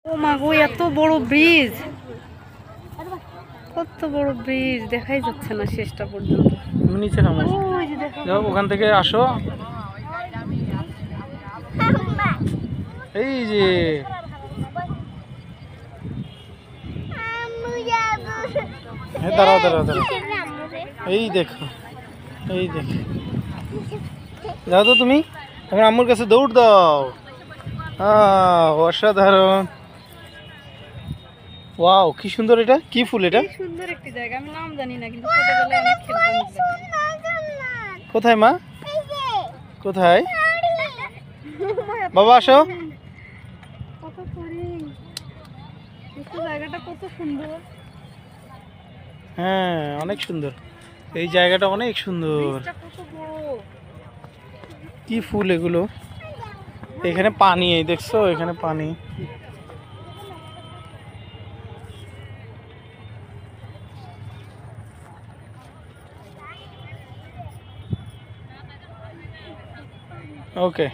ও মা গো, এত বড় ব্রিজ, কত বড় ব্রিজ, দেখাই যাচ্ছে না শেষটা পর্যন্ত। তুমি নিচে নামো, যাও ওখান থেকে আসো। এই যে হ্যাঁ, দাঁড়াও দাঁড়াও দাঁড়াও, এই দেখো, এই দেখো, যাও তো তুমি এখন আম্মুর কাছে দৌড় দাও। অসাধারণ, ওয়াও কি সুন্দর, এটা কি ফুল, এটা সুন্দর একটি জায়গা, আমি নাম জানি না কিন্তু ছোটবেলায় অনেক খেলতাম। কোথায় মা, কোথায় বাবা, আসো। কত হরিণ, জায়গাটা কত সুন্দর। হ্যাঁ অনেক সুন্দর, এই জায়গাটা অনেক সুন্দর। কত বড়, কি ফুল এগুলো, এখানে পানি, এই দেখছো এখানে পানি। ওকে।